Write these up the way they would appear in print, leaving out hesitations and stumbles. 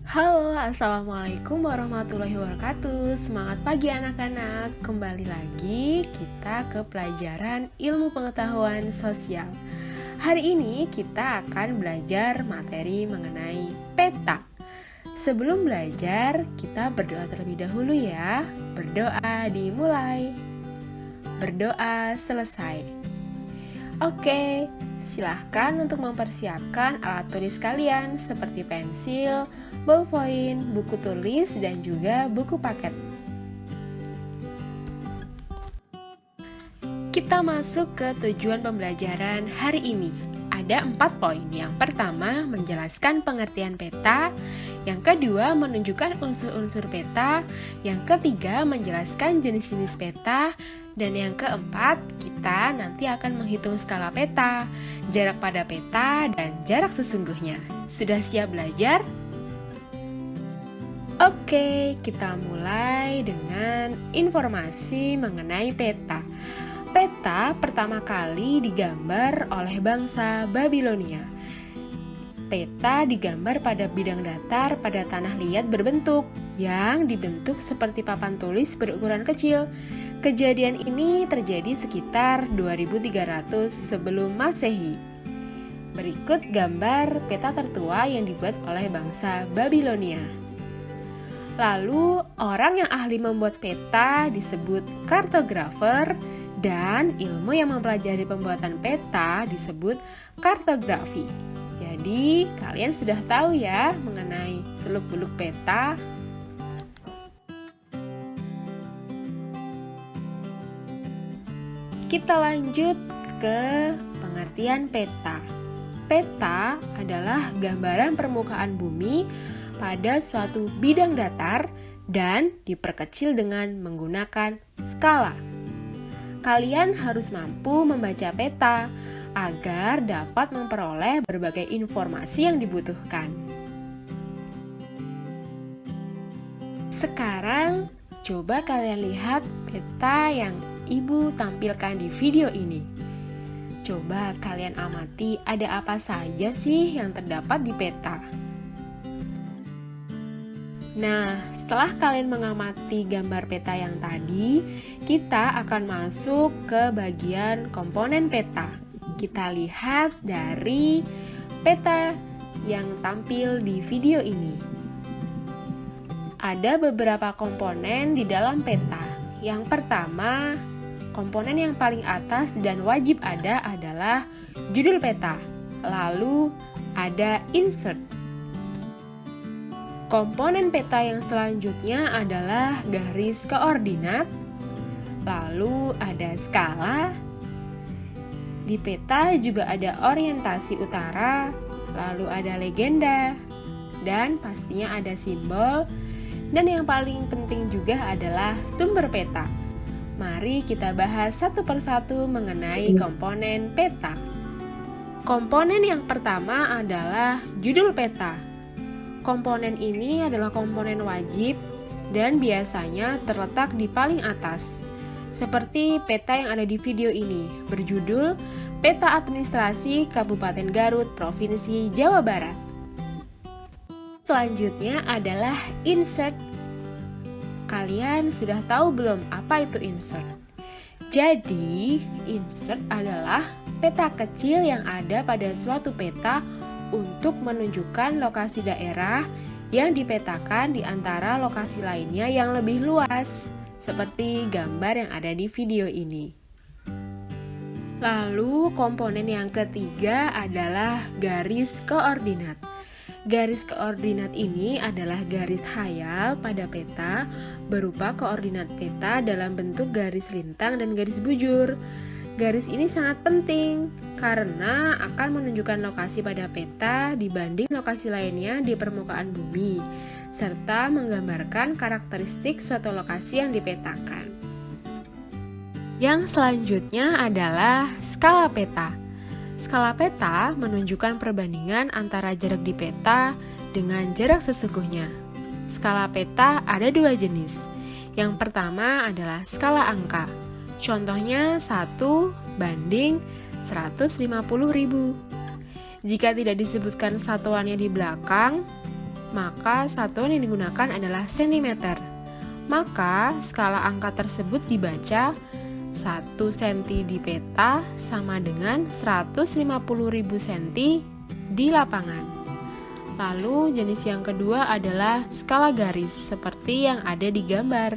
Halo, Assalamualaikum warahmatullahi wabarakatuh. Semangat pagi anak-anak. Kembali lagi kita ke pelajaran ilmu pengetahuan sosial. Hari ini kita akan belajar materi mengenai peta. Sebelum belajar, kita berdoa terlebih dahulu ya. Berdoa dimulai. Berdoa selesai. Oke, silahkan untuk mempersiapkan alat tulis kalian seperti pensil, ballpoint, buku tulis, dan juga buku paket. Kita masuk ke tujuan pembelajaran hari ini. Ada 4 poin. Yang pertama, menjelaskan pengertian peta. Yang kedua, menunjukkan unsur-unsur peta. Yang ketiga, menjelaskan jenis-jenis peta. Dan yang keempat, kita nanti akan menghitung skala peta, jarak pada peta, dan jarak sesungguhnya. Sudah siap belajar? Oke, kita mulai dengan informasi mengenai peta. Peta pertama kali digambar oleh bangsa Babilonia. Peta digambar pada bidang datar pada tanah liat berbentuk, yang dibentuk seperti papan tulis berukuran kecil. Kejadian ini terjadi sekitar 2300 sebelum Masehi. Berikut gambar peta tertua yang dibuat oleh bangsa Babilonia. Lalu, orang yang ahli membuat peta disebut kartografer, dan ilmu yang mempelajari pembuatan peta disebut kartografi. Jadi, kalian sudah tahu ya mengenai seluk-beluk peta. Kita lanjut ke pengertian peta. Peta adalah gambaran permukaan bumi pada suatu bidang datar dan diperkecil dengan menggunakan skala. Kalian harus mampu membaca peta agar dapat memperoleh berbagai informasi yang dibutuhkan. Sekarang, coba kalian lihat peta yang Ibu tampilkan di video ini. Coba kalian amati ada apa saja sih yang terdapat di peta. Nah, setelah kalian mengamati gambar peta yang tadi, kita akan masuk ke bagian komponen peta. Kita lihat dari peta yang tampil di video ini. Ada beberapa komponen di dalam peta. Yang pertama, komponen yang paling atas dan wajib ada adalah judul peta. Lalu ada insert. Komponen peta yang selanjutnya adalah garis koordinat. Lalu ada skala. Di peta juga ada orientasi utara, lalu ada legenda, dan pastinya ada simbol. Dan yang paling penting juga adalah sumber peta. Mari kita bahas satu persatu mengenai komponen peta. Komponen yang pertama adalah judul peta. Komponen ini adalah komponen wajib dan biasanya terletak di paling atas. Seperti peta yang ada di video ini, berjudul Peta Administrasi Kabupaten Garut, Provinsi Jawa Barat. Selanjutnya adalah insert. Kalian sudah tahu belum apa itu insert? Jadi, insert adalah peta kecil yang ada pada suatu peta untuk menunjukkan lokasi daerah yang dipetakan di antara lokasi lainnya yang lebih luas, seperti gambar yang ada di video ini. Lalu, komponen yang ketiga adalah garis koordinat. Garis koordinat ini adalah garis khayal pada peta berupa koordinat peta dalam bentuk garis lintang dan garis bujur. Garis ini sangat penting karena akan menunjukkan lokasi pada peta dibanding lokasi lainnya di permukaan bumi, serta menggambarkan karakteristik suatu lokasi yang dipetakan. Yang selanjutnya adalah skala peta. Skala peta menunjukkan perbandingan antara jarak di peta dengan jarak sesungguhnya. Skala peta ada 2 jenis. Yang pertama adalah skala angka. Contohnya 1 banding 150.000. Jika tidak disebutkan satuannya di belakang, maka satuan yang digunakan adalah sentimeter. Maka skala angka tersebut dibaca 1 cm di peta sama dengan 150.000 cm di lapangan. Lalu jenis yang kedua adalah skala garis seperti yang ada di gambar.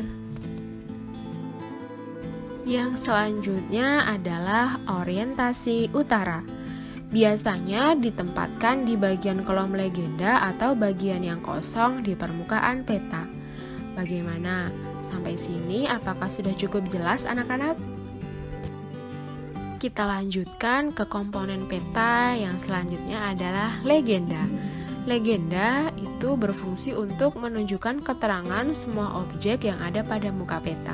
Yang selanjutnya adalah orientasi utara. Biasanya ditempatkan di bagian kolom legenda atau bagian yang kosong di permukaan peta. Bagaimana? Sampai sini apakah sudah cukup jelas anak-anak? Kita lanjutkan ke komponen peta yang selanjutnya adalah legenda. Legenda itu berfungsi untuk menunjukkan keterangan semua objek yang ada pada muka peta.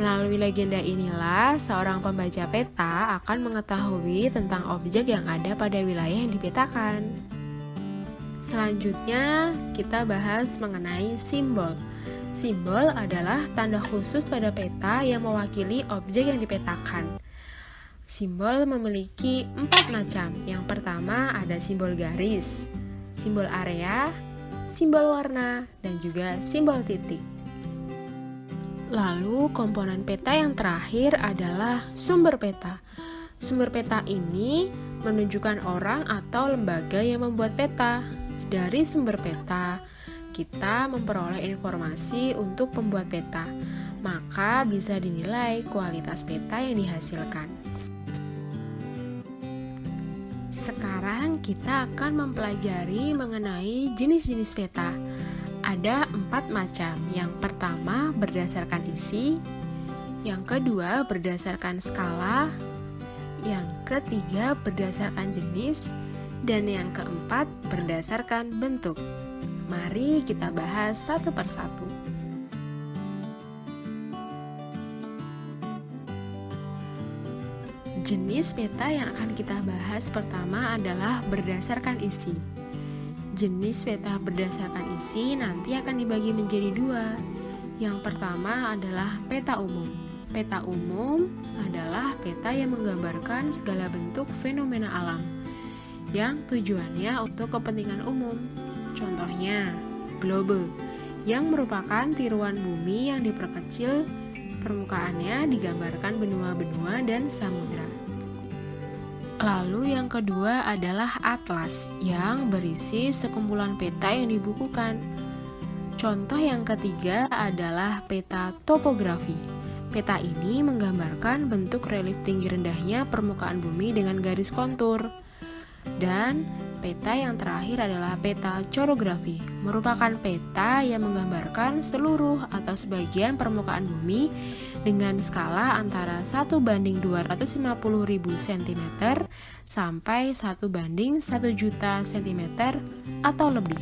Melalui legenda inilah seorang pembaca peta akan mengetahui tentang objek yang ada pada wilayah yang dipetakan. Selanjutnya, kita bahas mengenai simbol. Simbol adalah tanda khusus pada peta yang mewakili objek yang dipetakan. Simbol memiliki 4 macam. Yang pertama ada simbol garis, simbol area, simbol warna, dan juga simbol titik. Lalu komponen peta yang terakhir adalah sumber peta. Sumber peta ini menunjukkan orang atau lembaga yang membuat peta. Dari sumber peta, kita memperoleh informasi untuk pembuat peta, maka bisa dinilai kualitas peta yang dihasilkan. Sekarang kita akan mempelajari mengenai jenis-jenis peta. Ada 4 macam. Yang pertama berdasarkan isi, yang kedua berdasarkan skala, yang ketiga berdasarkan jenis, dan yang keempat berdasarkan bentuk. Mari kita bahas satu persatu. Jenis peta yang akan kita bahas pertama adalah berdasarkan isi. Jenis peta berdasarkan isi nanti akan dibagi menjadi 2. Yang pertama adalah peta umum. Peta umum adalah peta yang menggambarkan segala bentuk fenomena alam yang tujuannya untuk kepentingan umum. Contohnya, globe yang merupakan tiruan bumi yang diperkecil, permukaannya digambarkan benua-benua dan samudra. Lalu yang kedua adalah atlas yang berisi sekumpulan peta yang dibukukan. Contoh yang ketiga adalah peta topografi. Peta ini menggambarkan bentuk relief tinggi rendahnya permukaan bumi dengan garis kontur. Dan peta yang terakhir adalah peta chorografi, merupakan peta yang menggambarkan seluruh atau sebagian permukaan bumi dengan skala antara 1:250.000 cm sampai 1:1.000.000 cm atau lebih.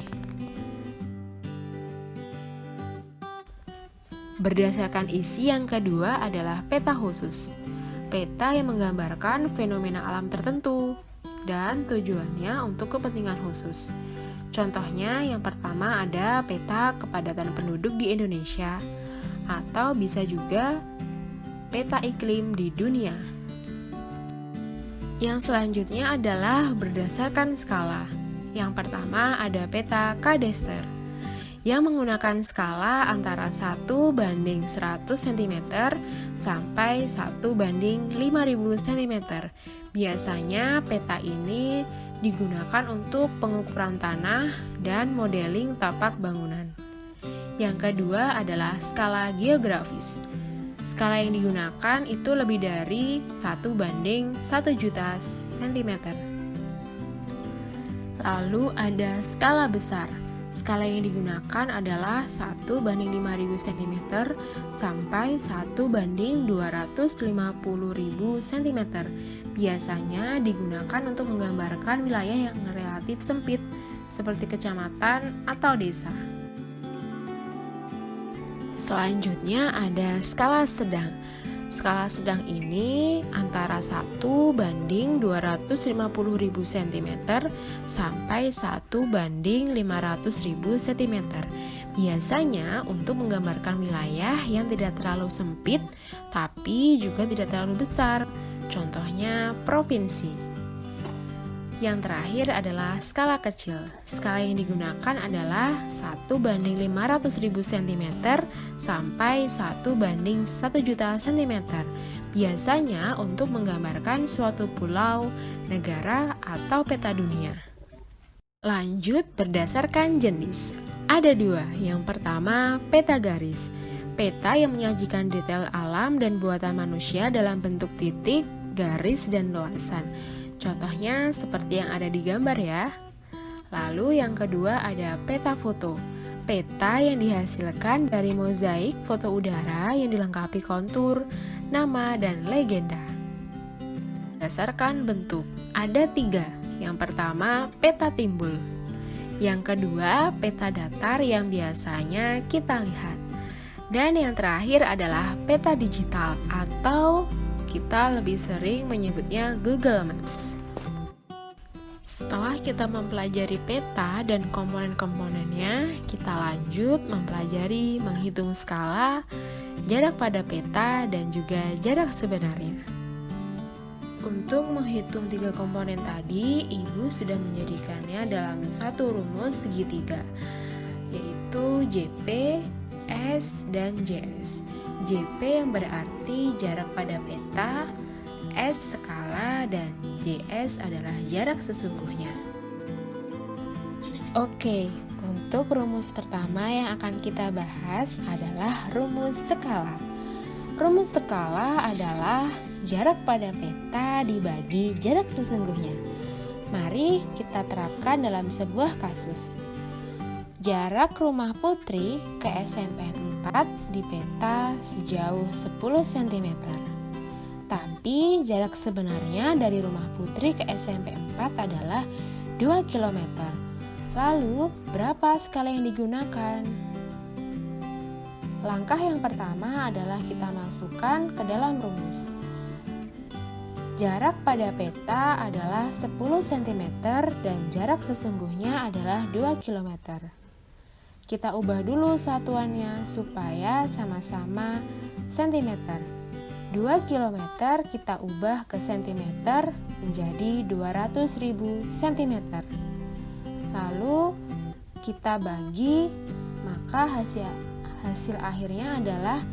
Berdasarkan isi yang kedua adalah peta khusus. Peta yang menggambarkan fenomena alam tertentu dan tujuannya untuk kepentingan khusus. Contohnya yang pertama ada peta kepadatan penduduk di Indonesia, atau bisa juga peta iklim di dunia. Yang selanjutnya adalah berdasarkan skala. Yang pertama ada peta kadester yang menggunakan skala antara 1:100 cm sampai 1:5000 cm. Biasanya peta ini digunakan untuk pengukuran tanah dan modeling tapak bangunan. Yang kedua adalah skala geografis. Skala yang digunakan itu lebih dari 1:1.000.000 cm. Lalu ada skala besar. Skala yang digunakan adalah 1:5.000 cm sampai 1:250.000 cm. Biasanya digunakan untuk menggambarkan wilayah yang relatif sempit, seperti kecamatan atau desa. Selanjutnya ada skala sedang. Skala sedang ini antara 1:250.000 cm sampai 1:500.000 cm. Biasanya untuk menggambarkan wilayah yang tidak terlalu sempit tapi juga tidak terlalu besar. Contohnya provinsi. Yang terakhir adalah skala kecil. Skala yang digunakan adalah 1:500.000 cm sampai 1:1.000.000 cm. Biasanya untuk menggambarkan suatu pulau, negara, atau peta dunia. Lanjut berdasarkan jenis. Ada dua. Yang pertama, peta garis. Peta yang menyajikan detail alam dan buatan manusia dalam bentuk titik, garis, dan luasan. Contohnya seperti yang ada di gambar ya. Lalu yang kedua ada peta foto. Peta yang dihasilkan dari mozaik foto udara yang dilengkapi kontur, nama, dan legenda. Berdasarkan bentuk, ada 3. Yang pertama, peta timbul. Yang kedua, peta datar yang biasanya kita lihat. Dan yang terakhir adalah peta digital atau kita lebih sering menyebutnya Google Maps. Setelah kita mempelajari peta dan komponen-komponennya, kita lanjut mempelajari menghitung skala, jarak pada peta, dan juga jarak sebenarnya. Untuk menghitung 3 komponen tadi, Ibu sudah menjadikannya dalam satu rumus segitiga, yaitu JP, S, dan JS. JP yang berarti jarak pada peta, S skala, dan JS adalah jarak sesungguhnya. Oke, untuk rumus pertama yang akan kita bahas adalah rumus skala. Rumus skala adalah jarak pada peta dibagi jarak sesungguhnya. Mari kita terapkan dalam sebuah kasus. Jarak rumah Putri ke SMPN 4 di peta sejauh 10 cm. Tapi jarak sebenarnya dari rumah Putri ke SMP 4 adalah 2 km. Lalu, berapa skala yang digunakan? Langkah yang pertama adalah kita masukkan ke dalam rumus. Jarak pada peta adalah 10 cm dan jarak sesungguhnya adalah 2 km. Kita ubah dulu satuannya supaya sama-sama cm. 2 km kita ubah ke cm menjadi 200.000 cm. Lalu kita bagi, maka hasil akhirnya adalah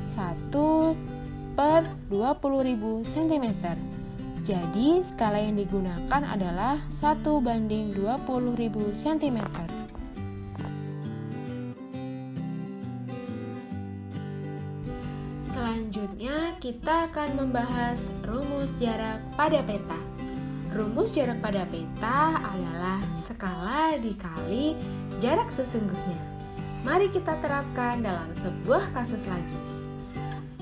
1/20.000 cm. Jadi skala yang digunakan adalah 1:20.000 cm. Selanjutnya kita akan membahas rumus jarak pada peta. Rumus jarak pada peta adalah skala dikali jarak sesungguhnya. Mari kita terapkan dalam sebuah kasus lagi.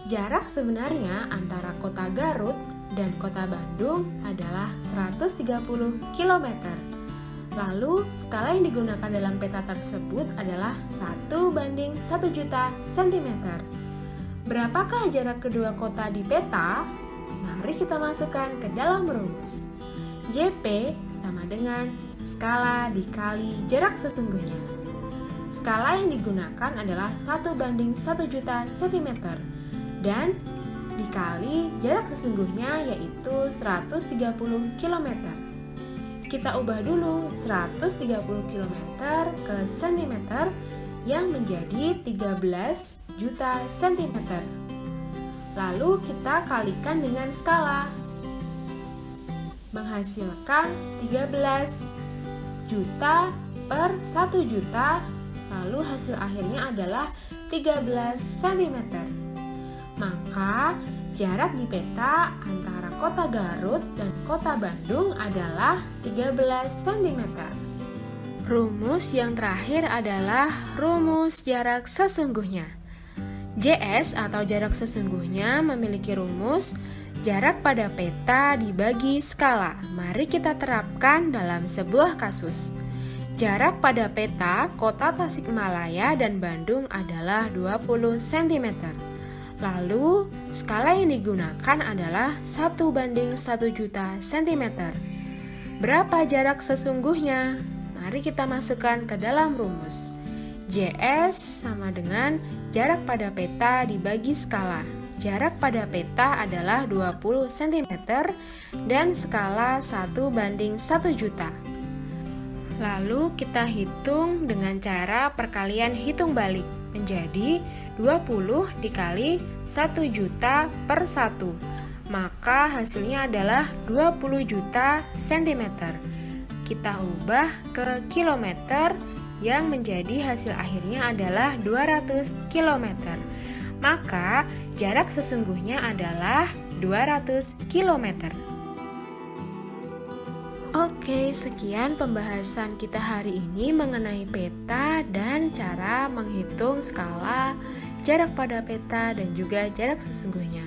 Jarak sebenarnya antara kota Garut dan kota Bandung adalah 130 km. Lalu skala yang digunakan dalam peta tersebut adalah 1:1 juta cm. Berapakah jarak kedua kota di peta? Mari kita masukkan ke dalam rumus. JP sama dengan skala dikali jarak sesungguhnya. Skala yang digunakan adalah 1:1 juta cm dan dikali jarak sesungguhnya yaitu 130 km. Kita ubah dulu 130 km ke cm yang menjadi 13 juta cm. Lalu kita kalikan dengan skala, menghasilkan 13 juta per 1 juta. Lalu hasil akhirnya adalah 13 cm. Maka jarak di peta antara kota Garut dan kota Bandung adalah 13 cm. Rumus yang terakhir adalah rumus jarak sesungguhnya. JS atau jarak sesungguhnya memiliki rumus jarak pada peta dibagi skala. Mari kita terapkan dalam sebuah kasus. Jarak pada peta kota Tasikmalaya dan Bandung adalah 20 cm. Lalu, skala yang digunakan adalah 1:1 juta cm. Berapa jarak sesungguhnya? Mari kita masukkan ke dalam rumus. JS sama dengan jarak pada peta dibagi skala. jarak pada peta adalah 20 cm dan skala 1:1 juta. Lalu kita hitung dengan cara perkalian hitung balik menjadi 20 dikali 1 juta per 1. Maka hasilnya adalah 20 juta cm. Kita ubah ke kilometer yang menjadi hasil akhirnya adalah 200 km. Maka jarak sesungguhnya adalah 200 km. Oke, sekian pembahasan kita hari ini mengenai peta dan cara menghitung skala, jarak pada peta, dan juga jarak sesungguhnya.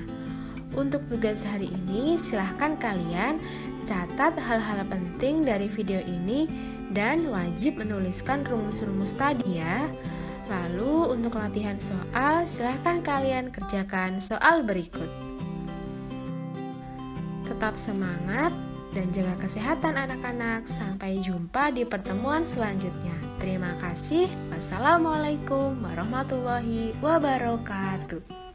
Untuk tugas hari ini, silahkan kalian catat hal-hal penting dari video ini dan wajib menuliskan rumus-rumus tadi ya. Lalu untuk latihan soal, silahkan kalian kerjakan soal berikut. Tetap semangat dan jaga kesehatan anak-anak. Sampai jumpa di pertemuan selanjutnya. Terima kasih. Wassalamualaikum warahmatullahi wabarakatuh.